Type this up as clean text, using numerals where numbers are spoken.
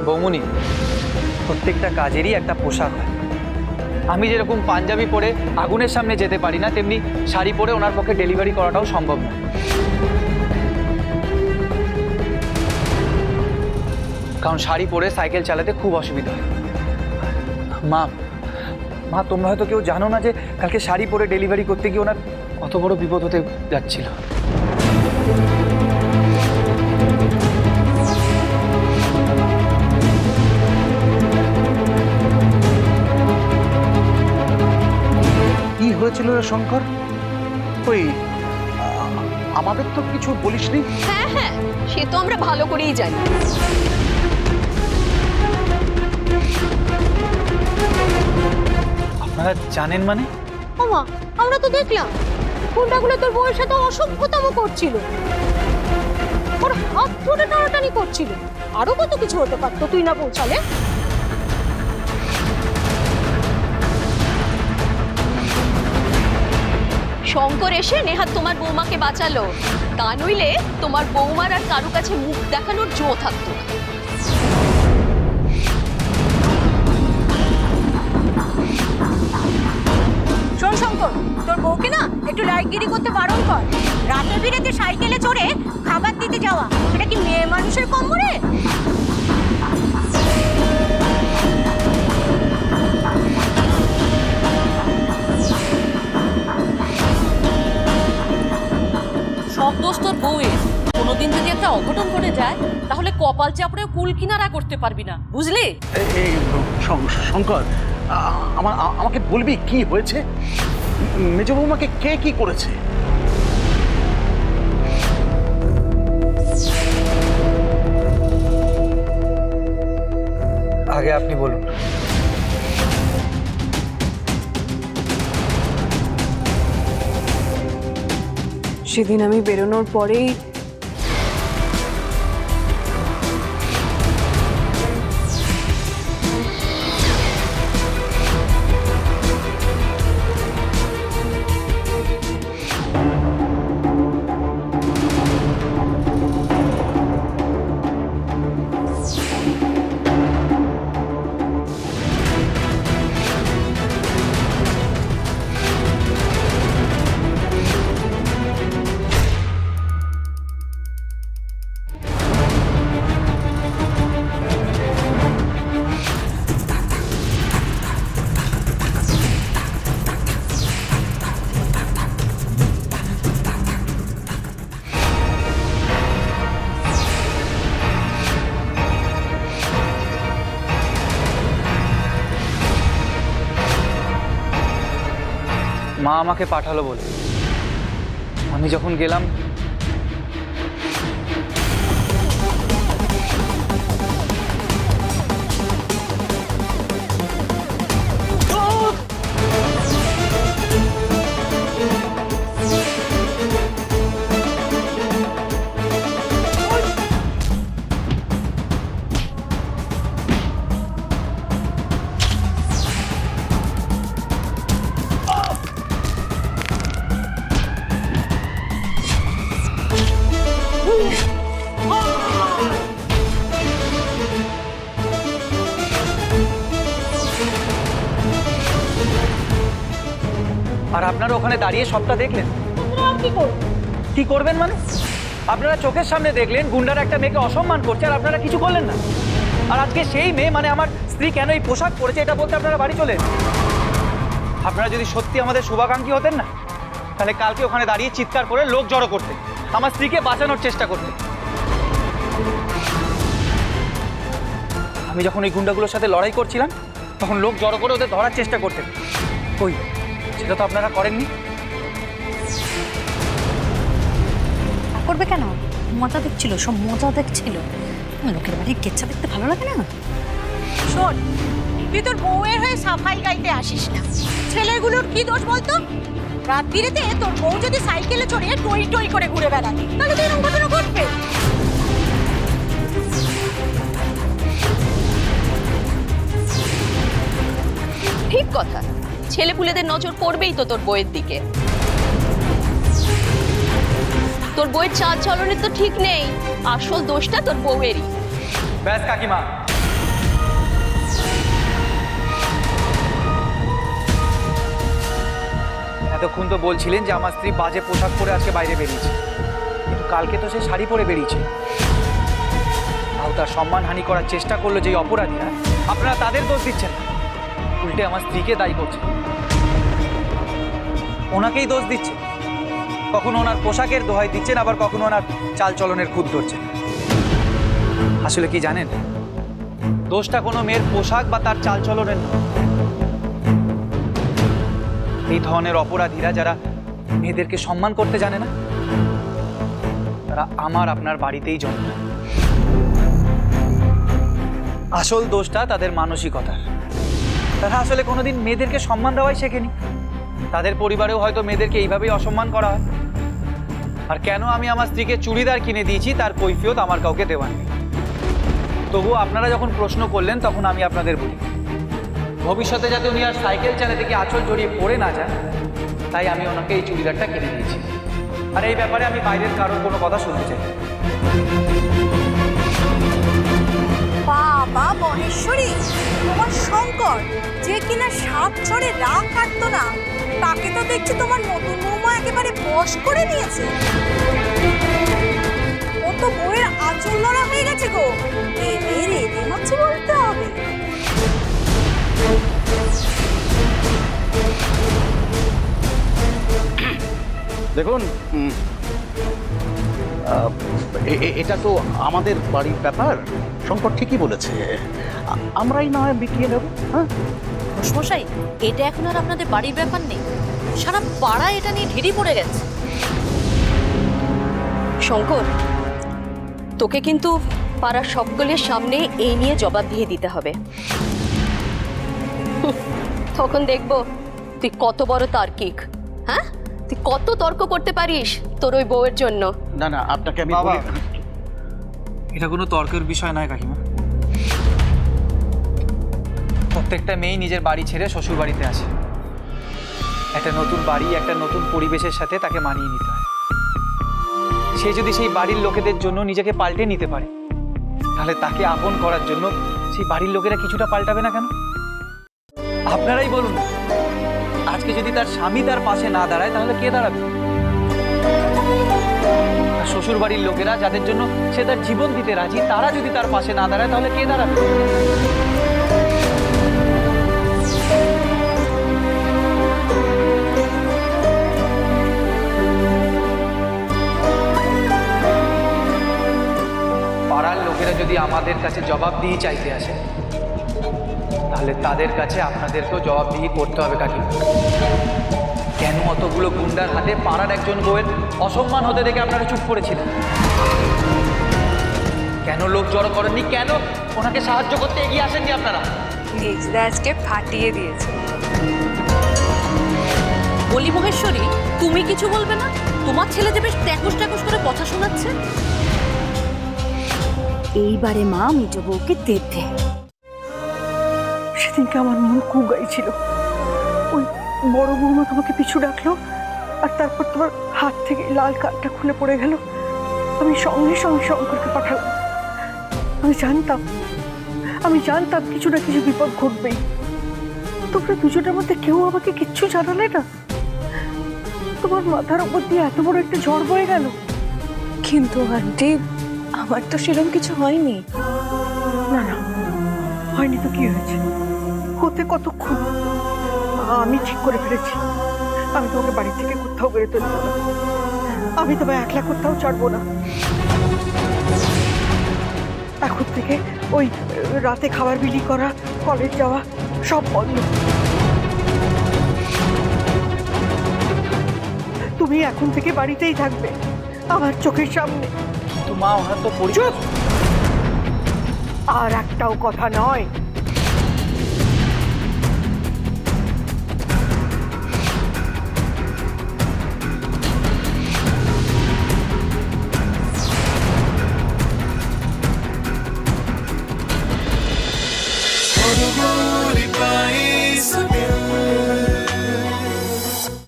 বৌমনি, প্রত্যেকটা কাজেরই একটা পোশাক হয়। আমি যেরকম পাঞ্জাবি পরে আগুনের সামনে যেতে পারি না, তেমনি শাড়ি পরে ওনার পক্ষে ডেলিভারি করাটাও সম্ভব না। কারণ শাড়ি পরে সাইকেল চালাতে খুব অসুবিধা হয়। মা মা তোমরা হয়তো কেউ জানো না যে কালকে শাড়ি পরে ডেলিভারি করতে গিয়ে ওনার কত বড় বিপদ হতে যাচ্ছিল। কি হয়েছিল রে শঙ্কর? ওই আমাদের তো কিছু বলিসনি। হ্যাঁ হ্যাঁ, সে তো আমরা ভালো করেই জানি। আপনারা জানেন মানে? ওমা, আমরা তো দেখলাম গুন্ডাগুলো তোর বউয়ের সাথে অসভ্যতম করছিল, ওর হাত ধরে টানাটানি করছিল। আরো কত কিছু হতে পারতো তুই না পৌঁছালে। শঙ্কর এসে নেহাত তোমার বৌমাকে বাঁচালো, তা নইলে তোমার বৌমার আর কারো কাছে মুখ দেখানোর জো থাকতো না। শোন শঙ্কর, তোর বউকে না একটু লাইটগিরি করতে বারণ কর। রাতে বিরেতে সাইকেলে চড়ে খাবার দিতে যাওয়া, সেটা কি মেয়ে মানুষের কম রে? সব দোষ তোর বউয়ের। কোনোদিন যদি একটা অঘটন ঘটে যায় তাহলে কপাল চাপড়ে কুল কিনারা করতে পারবি না, বুঝলি? এই শঙ্কর, আমাকে বলবি কি হয়েছে? মেজ বৌমাকে কে কি করেছে? আগে আপনি বলুন। সেদিন আমি বেরোনোর পরেই মা আমাকে পাঠালো বলে আমি যখন গেলাম, আর আপনারা ওখানে দাঁড়িয়ে সবটা দেখলেন। কি করবেন মানে? আপনারা চোখের সামনে দেখলেন গুন্ডারা একটা মেয়েকে অসম্মান করছে, আর আপনারা কিছু করলেন না। আর আজকে সেই মেয়ে মানে আমার স্ত্রী কেন এই পোশাক পরেছে এটা বলতে আপনারা বাড়ি চলেন। আপনারা যদি সত্যি আমাদের শুভাকাঙ্ক্ষী হতেন না, তাহলে কালকে ওখানে দাঁড়িয়ে চিৎকার করে লোক জড়ো করতে, আমার স্ত্রীকে বাঁচানোর চেষ্টা করতে। আমি যখন এই গুন্ডাগুলোর সাথে লড়াই করছিলাম তখন লোক জড়ো করে ওদের ধরার চেষ্টা করতেন। কই, সেটা তো আপনারা করেননি। করবে কেন? মজা দেখছিল, সব মজা দেখছিল। লোকের বাড়ির কেচ্ছা দেখতে ভালো লাগে না? শোন, তুই তোর বউয়ের হয়ে সাফাই গাইতে আসিস না। ছেলেগুলোর কি দোষ বলতো? রাত বিরেতে তোর বউ যদি সাইকেলে চড়ে টই টই করে ঘুরে বেড়ায়, তাহলে তো এরকম ঘটনা ঘটবে। ঠিক কথা, ছেলেপুলেদের নজর পড়বেই তো তোর বইয়ের দিকে। তোর বইয়ের চাল চলনের তো ঠিক নেই, আসল দোষটা তোর বউয়েরই। ব্যাস কাকিমা, এতক্ষণ তো বলছিলেন যে আমার স্ত্রী বাজে পোশাক পরে আজকে বাইরে বেরিয়েছে, কিন্তু কালকে তো সে শাড়ি পরে বেরিয়েছে। তাও তার সম্মানহানি করার চেষ্টা করলো যে অপরাধীরা, আপনারা তাদের দোষ দিচ্ছেন না, উল্টে আমার স্ত্রীকে দায়ী করছেন, ওনাকেই দোষ দিচ্ছে। কখনো ওনার পোশাকের দোহাই দিচ্ছেন, আবার কখনো ওনার চালচলনের খুঁত ধরছেন। আসলে কি জানেন, দোষটা কোনো মেয়ের পোশাক বা তার চালচলনের নয়। এই ধরনের অপরাধীরা যারা মেয়েদেরকে সম্মান করতে জানে না, তারা আমার আপনার বাড়িতেই জন্ম। আসল দোষটা তাদের মানসিকতার। তারা আসলে কোনোদিন মেয়েদেরকে সম্মান দেওয়াই শেখেনি। তাদের পরিবারেও হয়তো মেয়েদেরকে এইভাবেই অসম্মান করা হয়। আর কেন আমি আমার স্ত্রীকে চুড়িদার কিনে দিয়েছি তার কৈফিয়ত আমার কাউকে দেওয়া নেই। তবুও আপনারা যখন প্রশ্ন করলেন তখন আমি আপনাদের বলি, ভবিষ্যতে যাতে উনি আর সাইকেল চালাতে গিয়ে আঁচল জড়িয়ে পড়ে না যান, তাই আমি ওনাকে এই চুড়িদারটা কিনে দিয়েছি। আর এই ব্যাপারে আমি বাইরের কারোর কোনো কথা শুনতে চাই না। বাবা বনেশ্বরী, তোমার শঙ্কর যে কিনা সাত ছড়ে রাগ কাটতো না, তাকে তো দেখছি তোমার নতুন বৌমা একেবারে বশ করে নিয়েছে। ও তো বউয়ের আঁচল লড়া হয়ে গেছে গো। এর এদের হচ্ছে বলতে হবে। দেখুন, এটা তো আমাদের বাড়ির ব্যাপার। শঙ্কর ঠিকই বলেছে, আমরাই না হয় মিটিয়ে নেব। হ্যাঁ, মশাই, এটা এখন আর আপনাদের বাড়ির ব্যাপার নেই, সারা পাড়া এটা নিয়ে ঢেরি পড়ে গেছে। শঙ্কর, তোকে কিন্তু পাড়ার সকলের সামনে এই নিয়ে জবাব দিয়ে দিতে হবে। তখন দেখবো তুই কত বড় তার্কিক। হ্যাঁ, তুই কত তর্ক করতে পারিস তোর ওই বউয়ের জন্য। না না, আপনাকে আমি বাবা, বলি, এটা কোনো তর্কের বিষয় নয় কাকিমা। প্রত্যেকটা মেয়েই নিজের বাড়ি ছেড়ে শ্বশুর বাড়িতে আসে। একটা নতুন বাড়ি, একটা নতুন পরিবেশের সাথে তাকে মানিয়ে নিতে হয়। সে যদি সেই বাড়ির লোকেদের জন্য নিজেকে পাল্টে নিতে পারে, তাহলে তাকে আপন করার জন্য সেই বাড়ির লোকেরা কিছুটা পাল্টাবে না কেন? আপনারাই বলুন, আজকে যদি তার স্বামী তার পাশে না দাঁড়ায়, তাহলে কে দাঁড়াবে? আর শ্বশুর বাড়ির লোকেরা যাদের জন্য সে তার জীবন দিতে রাজি, তারা যদি তার পাশে না দাঁড়ায়, তাহলে কে দাঁড়াবে? পাড়ার লোকেরা যদি আমাদের কাছে জবাবদিহি চাইতে আসে, তাহলে তাদের কাছে আপনাদেরকেও জবাবদিহি করতে হবে কাকিমা। কেন অতগুলো গুন্ডার হাতে পাড়ার একজন বউয়ের অসম্মান হতে দেখে আপনারা চুপ করেছিলেন? কেন লোক জড়ো করেননি? কেন ওনাকে সাহায্য করতে এগিয়ে আসেননি আপনারা? নিজদা আজকে ফাটিয়ে দিয়েছে। বলি মহেশ্বরী, তুমি কিছু বলবে না? তোমার ছেলে যে বেশ ট্যাকুস ট্যাকুস করে কথা শোনাচ্ছে। এইবারে মা মেজ বউকে দেবে। সেদিনকে আমার মুখ উগাইছিল। ওই বড় বৌমা তোমাকে পিছু ডাকলো, আর তারপর তোমার হাত থেকে লাল কার্ডটা খুলে পড়ে গেল। আমি সঙ্গে সঙ্গে শঙ্করকে পাঠালাম। আমি জানতাম কিছু না কিছু বিপদ ঘটবেই। তোমরা দুজনের মধ্যে কেউ আমাকে কিচ্ছু জানালে না। তোমার মাথার উপর দিয়ে এত বড় একটা ঝড় বয়ে গেল। কিন্তু আন্টি, আমার তো সেরকম কিছু হয়নি। না না, হয়নি তো কি হয়েছে? হতে কতক্ষণ? আমি ঠিক করে ফেলেছি, আমি তোমাকে বাড়ি থেকে কোথাও বেরোতে দেবো না। আমি তোমায় একলা কোথাও ছাড়বো না। এখন থেকে ওই রাতে খাবার বিলি করা, কলেজ যাওয়া সব বন্ধ। তুমি এখন থেকে বাড়িতেই থাকবে, আমার চোখের সামনে। কিন্তু মা, ওনার তো চুপ! আর একটাও কথা নয়।